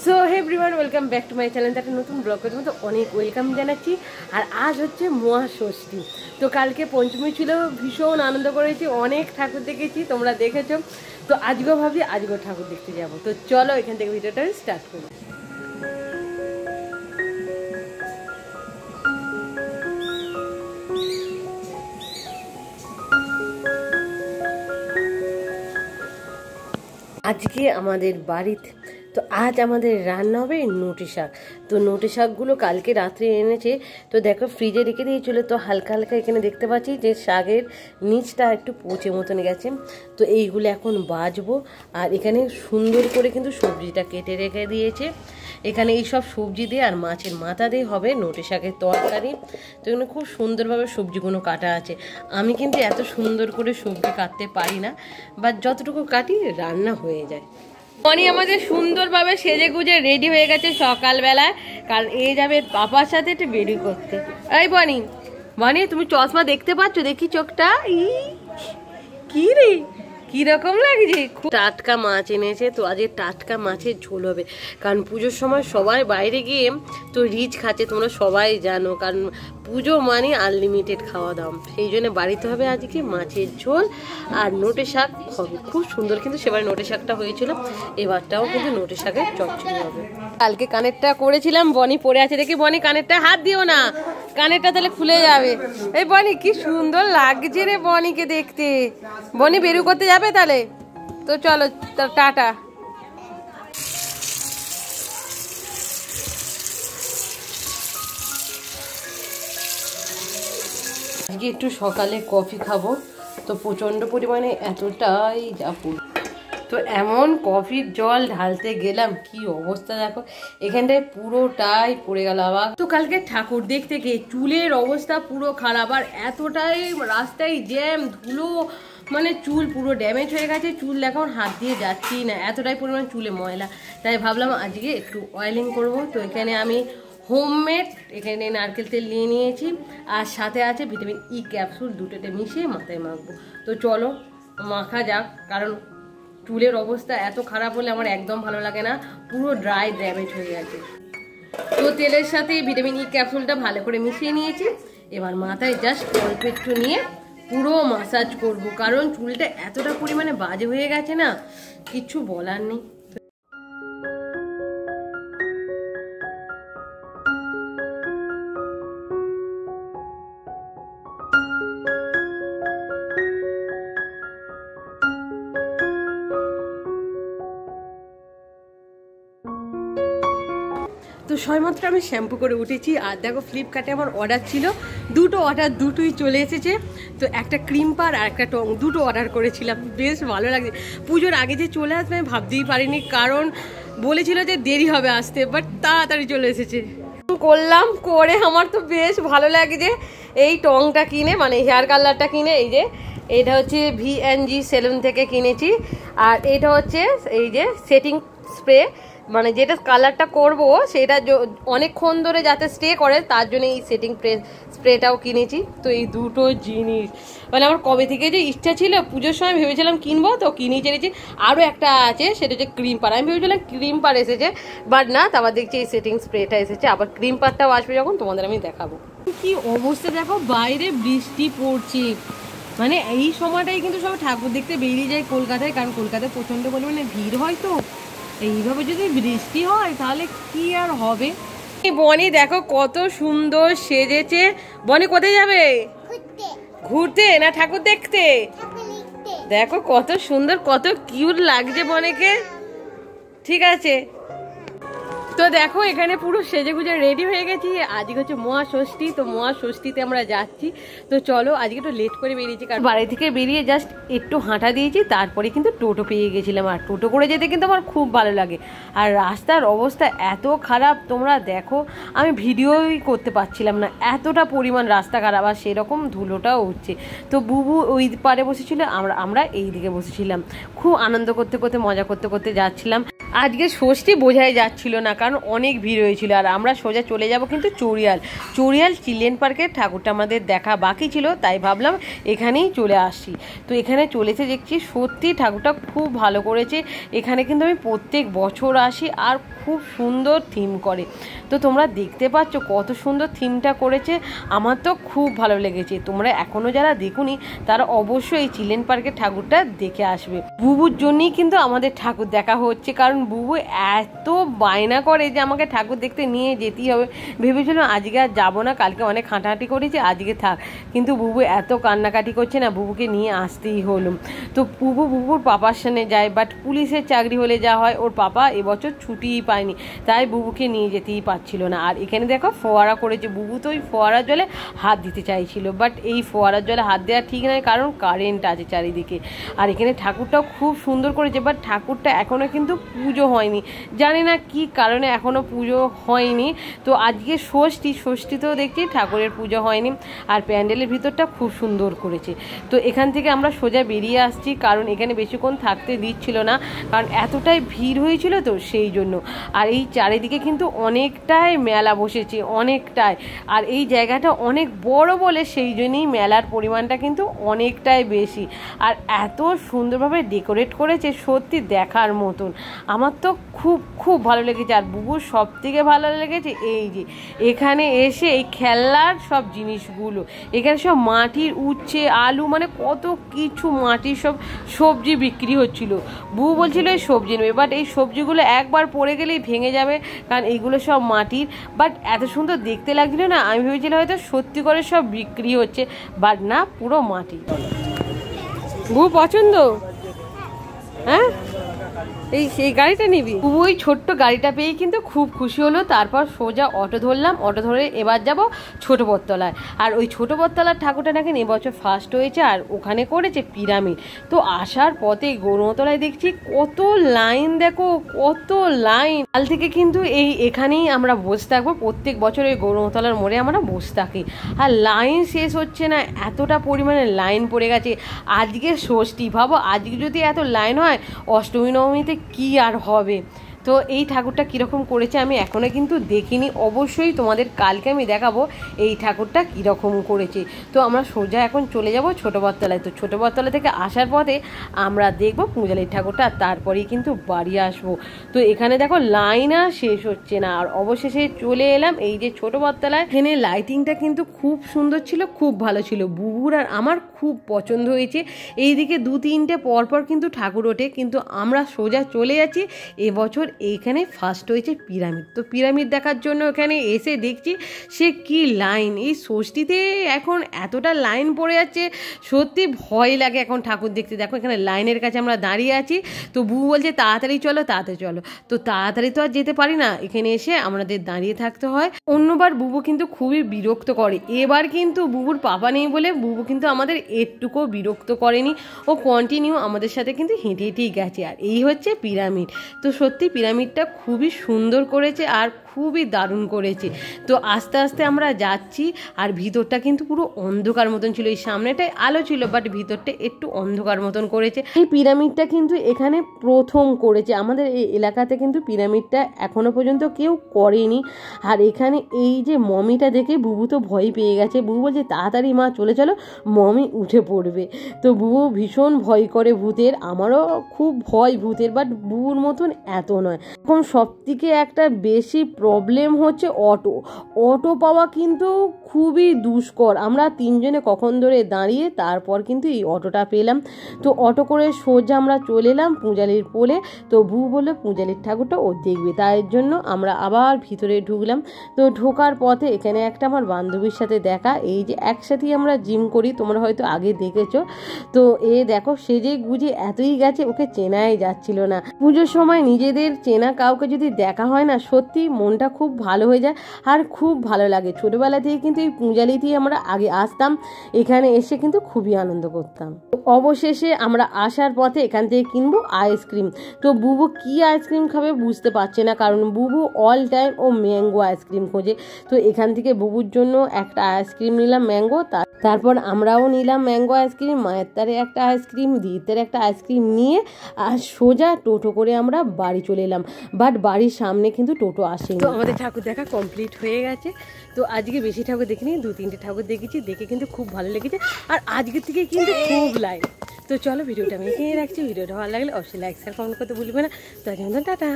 So hey everyone, welcome back to my channel. একটা নতুন ব্লগের মতো অনেক ওয়েলকাম জানাচ্ছি। আর আজ হচ্ছে মহাষষ্ঠী। তো কালকে পঞ্চমী ছিল, ভীষণ আনন্দ করেছি, অনেক ঠাকুর দেখেছি, তোমরা দেখেছো। তো আজকেও ভাবি আজকেও ঠাকুর দেখতে যাব। তো চলো এখান থেকে ভিডিওটা স্টার্ট করো। আজকে আমাদের বাড়িতে তো আজ আমাদের রান্না হবে নোটে শাক। তো নোটে শাকগুলো কালকে রাত্রে এনেছে, তো দেখো ফ্রিজে রেখে দিয়েছিল। তো হালকা হালকা এখানে দেখতে পাচ্ছি যে শাকের নিচটা একটু পচে মতন গেছে। তো এইগুলো এখন বাজবো। আর এখানে সুন্দর করে কিন্তু সবজিটা কেটে রেখে দিয়েছে। এখানে এই সব সবজি দিয়ে আর মাছের মাথা দিয়ে হবে নোটে শাকের তরকারি। তো এখানে খুব সুন্দরভাবে সবজিগুলো কাটা আছে। আমি কিন্তু এত সুন্দর করে সবজি কাটতে পারি না, বা যতটুকু কাটি রান্না হয়ে যায়। বনি আমাদের সুন্দরভাবে সেজে গুজে রেডি হয়ে গেছে সকালবেলায়, কারণ এই যাবে পাপার সাথে একটু বেরি করতে। এই বনি, বনি তুমি চশমা দেখতে পাচ্ছ? দেখি চোখটা, কি রে কিরকম লাগছে। খুব টাটকা মাছ এনেছে, তো আজকে টাটকা মাছের ঝোল হবে। কারণ পুজোর সময় সবাই বাইরে গিয়ে তো রিচ খাচ্ছে, তোমরা সবাই জানো। কারণ পুজো মানে আনলিমিটেড খাওয়া দাওয়া, সেই জন্য বাড়িতে হবে আজকে মাছের ঝোল আর নোটে শাক হবে। খুব সুন্দর কিন্তু সেবার নোটে শাকটা হয়েছিল, এবারটাও কিন্তু নোটে শাকের চচ্চড়ি হবে। কালকে কানেরটা করেছিলাম, বনি পরে আছে। দেখি বনি, কানেরটা হাত দিও না, কানেরটা তাহলে খুলে যাবে। এই বনি কি সুন্দর লাগছে রে বনিকে দেখতে। বনি বেরু করতে যাবে তাহলে? তো চলো টাটা। আজকে একটু সকালে কফি খাবো, তো প্রচন্ড পরিমাণে এতটাই যাবো। তো এমন কফির জল ঢালতে গেলাম, কি অবস্থা দেখো, এখানটায় পুরোটাই পড়ে গেল আবার। তো কালকে ঠাকুর দেখতে গিয়ে চুলের অবস্থা পুরো খারাপ, আর এতটাই রাস্তায় জ্যাম, ধুলো, মানে চুল পুরো ড্যামেজ হয়ে গেছে। চুল এখন হাত দিয়ে যাচ্ছি না, এতটাই পরিমাণ চুলে ময়লা। তাই ভাবলাম আজকে একটু অয়েলিং করব। তো এখানে আমি হোমমেড এখানে নারকেল তেল নিয়ে নিয়েছি, আর সাথে আছে ভিটামিন ই ক্যাপসুল, দুটোতে মিশিয়ে মাথায় মাখবো। তো চলো মাখা যাক, কারণ চুলের অবস্থা এত খারাপ হলে আমার একদম ভালো লাগে না, পুরো ড্রাই ড্যামেজ হয়ে গেছে। তো তেলের সাথে ভিটামিন ই ক্যাপসুলটা ভালো করে মিশিয়ে নিয়েছি। এবার মাথায় জাস্ট অল্প একটু নিয়ে পুরো মাসাজ করব, কারণ চুলটা এতটা পরিমাণে বাজে হয়ে গেছে না, কিছু বলার নেই। তো সবেমাত্র আমি শ্যাম্পু করে উঠেছি। আর দেখো ফ্লিপকার্টে আমার অর্ডার ছিল, দুটো অর্ডার, দুটোই চলে এসেছে। তো একটা ক্রিম পার আর একটা টং, দুটো অর্ডার করেছিলাম। বেশ ভালো লাগছে। পুজোর আগে যে চলে আসবে আমি ভাবতেই পারিনি, কারণ বলেছিল যে দেরি হবে আসতে, বাট তাড়াতাড়ি চলে এসেছে। করলাম, করে আমার তো বেশ ভালো লাগছে। এই টংটা কিনে, মানে হেয়ার কালারটা কিনে, এই যে এটা হচ্ছে VNG সেলুন থেকে কিনেছি। আর এটা হচ্ছে এই যে সেটিং স্প্রে, মানে যেটা কালারটা করব সেটা অনেকক্ষণ ধরে যাতে স্টে করে, তার জন্য এই সেটিং স্প্রেটাও কিনেছি। তো এই দুটো জিনিস মানে আমার কবে থেকে যে ইচ্ছা ছিল, পুজোর সময় ভেবেছিলাম কিনবো, তো কিনেই চেয়েছি। আরও একটা আছে, সেটা হচ্ছে ক্রিম পার। আমি ভেবেছিলাম ক্রিম পার এসেছে, বাট না, তারপর দেখছি এই সেটিং স্প্রেটা এসেছে। আবার ক্রিম পারটাও আসবে যখন, তোমাদের আমি দেখাবো। কি অবস্থা দেখো, বাইরে বৃষ্টি পড়ছে। মানে এই সময়টাই কিন্তু সব ঠাকুর দেখতে বেরিয়ে যায় কলকাতায়, কারণ কলকাতায় প্রচণ্ড পরিমাণে ভিড় হয়। তো এইভাবে যদি বৃষ্টি হয় তাহলে কি আর হবে। বনি দেখো কত সুন্দর সেজেছে। বনি কোথায় যাবে? ঘুরতে না ঠাকুর দেখতে? দেখো কত সুন্দর, কত কিউট লাগছে বনিকে। ঠিক আছে, তো দেখো এখানে পুরো সেজে গুজে রেডি হয়ে গেছি। আজকে হচ্ছে মহাষষ্ঠী, তো মহাষষ্ঠীতে আমরা যাচ্ছি। তো চলো, আজকে একটু লেট করে বেরিয়েছি, কারণ বাড়ি থেকে বেরিয়ে জাস্ট একটু হাঁটা দিয়েছি, তারপরে কিন্তু টোটো পেয়ে গেছিলাম। আর টোটো করে যেতে কিন্তু আমার খুব ভালো লাগে। আর রাস্তার অবস্থা এত খারাপ, তোমরা দেখো, আমি ভিডিওই করতে পারছিলাম না, এতটা পরিমাণ রাস্তা খারাপ। আর সেরকম ধুলোটাও হচ্ছে। তো বুবু ওই পারে বসেছিল, আমরা এই দিকে বসেছিলাম। খুব আনন্দ করতে করতে, মজা করতে করতে যাচ্ছিলাম। আজকে ষষ্ঠী বোঝাই যাচ্ছিল না, কারণ অনেক ভিড় হয়েছিল। আর আমরা সোজা চলে যাব কিন্তু চড়িয়াল চিলড্রেন পার্কের ঠাকুরটা আমাদের দেখা বাকি ছিল, তাই ভাবলাম এখানেই চলে আসি। তো এখানে চলেছে দেখছি, সত্যি ঠাকুরটা খুব ভালো করেছে। এখানে কিন্তু আমি প্রত্যেক বছর আসি, আর খুব সুন্দর থিম করে। তো তোমরা দেখতে পাচ্ছ কত সুন্দর থিমটা করেছে, আমার তো খুব ভালো লেগেছে। তোমরা এখনও যারা দেখুনি তারা অবশ্যই এই চিলড্রেন পার্কের ঠাকুরটা দেখে আসবে। বুবুর জন্যই কিন্তু আমাদের ঠাকুর দেখা হচ্ছে, কারণ বুবু এত বায়না করে যে আমাকে ঠাকুর দেখতে নিয়ে যেতেই হবে। ভেবেছিলাম আজকে আর যাবো না, কালকে অনেক হাঁটাহাঁটি করেছি, আজকে থাক। কিন্তু বুবু এত কান্নাকাটি করছে না, বুবুকে নিয়ে আসতেই হলো। তো বুবুর পাপার সামনে যায়, বাট পুলিশের চাকরি হলে যা হয়, ওর পাপা এবছর ছুটিই পায়নি, তাই বুবুকে নিয়ে যেতেই পারছিল না। আর এখানে দেখো ফোয়ারা করেছে, বুবু তো ওই ফোয়ারার জলে হাত দিতে চাইছিল, বাট এই ফোয়ারার জলে হাত দেওয়া ঠিক নয়, কারণ কারেন্ট আছে চারিদিকে। আর এখানে ঠাকুরটাও খুব সুন্দর করেছে, বাট ঠাকুরটা এখনও কিন্তু পুজো হয়নি, জানি না কি কারণে এখনও পুজো হয়নি। তো আজকে ষষ্ঠীতেও দেখছি ঠাকুরের পুজো হয়নি। আর প্যান্ডেলের ভিতরটা খুব সুন্দর করেছে। তো এখান থেকে আমরা সোজা বেরিয়ে আসছি, কারণ এখানে বেশিক্ষণ থাকতে দিচ্ছিল না, কারণ এতটাই ভিড় হয়েছিল তো সেই জন্য। আর এই চারিদিকে কিন্তু অনেকটাই মেলা বসেছে, অনেকটাই। আর এই জায়গাটা অনেক বড় বলে সেই জন্যই মেলার পরিমাণটা কিন্তু অনেকটাই বেশি। আর এত সুন্দরভাবে ডেকোরেট করেছে, সত্যি দেখার মতন। আমার তো খুব ভালো লেগেছে। আর বুবুর সব থেকে ভালো লেগেছে এই যে এখানে এসে এই খেলনার সব জিনিসগুলো, এখানে সব মাটির উচ্ছে, আলু, মানে কত কিছু মাটির সব সবজি বিক্রি হচ্ছিল। বুবু বলছিল এই সবজি নেবে, বাট এই সবজিগুলো একবার পড়ে গেলেই ভেঙে যাবে, কারণ এইগুলো সব মাটির। বাট এত সুন্দর দেখতে লাগছিল না, আমি ভেবেছিলাম হয়তো সত্যি করে সব বিক্রি হচ্ছে, বাট না, পুরো মাটি। বুবু পছন্দ? হ্যাঁ, সেই গাড়িটা নিবি? ওই ছোট্ট গাড়িটা পেয়েই কিন্তু খুব খুশি হলো। তারপর সোজা অটো ধরলাম, অটো ধরে এবার যাব ছোট বটতলায়। আর ওই ছোট বটতলার ঠাকুরটা নাকি এবছর ফার্স্ট হয়েছে, আর ওখানে করেছে পিরামিড। তো আসার পথে গৌরতলায় দেখছি কত লাইন, দেখো কত লাইন। কাল থেকে কিন্তু এখানেই আমরা বসে থাকবো, প্রত্যেক বছর ওই গৌরতলার মোড়ে আমরা বসে থাকি। আর লাইন শেষ হচ্ছে না, এতটা পরিমাণে লাইন পড়ে গেছে। আজকে ষষ্ঠী, ভাবো আজকে যদি এত লাইন হয়, অষ্টমী নবমীতে কি আর হবে। তো এই ঠাকুরটা কীরকম করেছে আমি এখনও কিন্তু দেখিনি, অবশ্যই তোমাদের কালকে আমি দেখাবো এই ঠাকুরটা কীরকম করেছে। তো আমরা সোজা এখন চলে যাব ছোটো বটতলায়। তো ছোটো বটতলা থেকে আসার পথে আমরা দেখব পূজালির ঠাকুরটা, আর তারপরেই কিন্তু বাড়ি আসবো। তো এখানে দেখো লাইন আর শেষ হচ্ছে না। আর অবশেষে চলে এলাম এই যে ছোটো বটতলায়। এখানে লাইটিংটা কিন্তু খুব সুন্দর ছিল, খুব ভালো ছিল, বুবুর আর আমার খুব পছন্দ হয়েছে। এইদিকে 2-3টে পরপর কিন্তু ঠাকুর ওঠে, কিন্তু আমরা সোজা চলে যাচ্ছি এবছর এইখানে ফার্স্ট হয়েছে পিরামিড। তো পিরামিড দেখার জন্য এখানে এসে দেখছি সে কি লাইন। এই ষষ্ঠীতে এখন এতটা লাইন পড়ে যাচ্ছে, সত্যি ভয় লাগে এখন ঠাকুর দেখতে। দেখো এখানে লাইনের কাছে আমরা দাঁড়িয়ে আছি। তো বুবু বলছে তাড়াতাড়ি চলো, তাড়াতাড়ি চলো। তো তাড়াতাড়ি তো আর যেতে পারি না, এখানে এসে আমাদের দাঁড়িয়ে থাকতে হয়। অন্যবার বুবু কিন্তু খুবই বিরক্ত করে, এবার কিন্তু বুবুর পাপা নেই বলে বুবু কিন্তু আমাদের একটুকুও বিরক্ত করেনি, ও কন্টিনিউ আমাদের সাথে কিন্তু হেঁটে হেঁটেই গেছে। আর এই হচ্ছে পিরামিড। তো সত্যি পিরামিডটা খুবই সুন্দর করেছে, আর খুবই দারুণ করেছে। তো আস্তে আস্তে আমরা যাচ্ছি, আর ভিতরটা কিন্তু পুরো অন্ধকার মতন ছিল। এই সামনেটায় আলো ছিল, বাট ভিতরটা একটু অন্ধকার মতন করেছে। এই পিরামিডটা কিন্তু এখানে প্রথম করেছে, আমাদের এই এলাকাতে কিন্তু পিরামিডটা এখনো পর্যন্ত কেউ করেনি। আর এখানে এই যে মমিটা দেখে বুবু তো ভয় পেয়ে গেছে। বুবু বলছে তাড়াতাড়ি মা চলে চলো, মমি উঠে পড়বে। তো বুবু ভীষণ ভয় করে ভূতের, আমারও খুব ভয় ভূতের, বাট বুবুর মতন এত নয়। এখন সব থেকে একটা বেশি প্রবলেম হচ্ছে অটো পাওয়া কিন্তু খুবই দুষ্কর। আমরা 3 জনে কখন ধরে দাঁড়িয়ে তারপর কিন্তু এই অটোটা পেলাম। তো অটো করে সোজা আমরা চলে এলাম পূজালির পোলে। তো বুবু বললো পূজালির ঠাকুরটা ও দেখবে, তাই জন্য আমরা আবার ভিতরে ঢুকলাম। তো ঢোকার পথে এখানে একটা আমার বান্ধবীর সাথে দেখা, এই যে একসাথেই আমরা জিম করি, তোমরা হয়তো আগে দেখেছো। তো দেখো সেজে গুজে এতই গেছে, ওকে চেনাই যাচ্ছিল না। পুজোর সময় নিজেদের চেনা কাউকে যদি দেখা হয় না, সত্যি মনটা খুব ভালো হয়ে যায়, আর খুব ভালো লাগে। ছোটবেলা থেকে কিন্তু এই পূজালিতেই আমরা আগে আসতাম, এখানে এসে কিন্তু খুবই আনন্দ করতাম। অবশেষে আমরা আসার পথে এখান থেকে কিনবো আইসক্রিম। তো বুবু কি আইসক্রিম খাবে বুঝতে পারছে না, কারণ বুবু অল টাইম ও ম্যাঙ্গো আইসক্রিম খোঁজে। তো এখান থেকে বুবুর জন্য একটা আইসক্রিম নিলাম ম্যাঙ্গো, তারপর আমরাও নিলাম ম্যাঙ্গো আইসক্রিম, মায়ের তারে একটা আইসক্রিম, দিদিদের একটা আইসক্রিম নিয়ে আর সোজা টোটো করে আমরা বাড়ি চলে এলাম। বাট বাড়ির সামনে কিন্তু টোটো আসেনি। তো আমাদের ঠাকুর দেখা কমপ্লিট হয়ে গেছে। তো আজকে বেশি ঠাকুর দেখিনি, 2-3টে ঠাকুর দেখেছি, দেখে কিন্তু খুব ভালো লেগেছে। আর আজকের থেকে কিন্তু খুব লাইন। তো চলো ভিডিওটা আমি এখানে রাখছি। ভিডিওটা ভালো লাগলে অবশ্যই লাইক শেয়ার কমেন্ট করতে ভুলবে না। তো আজকে টাটা।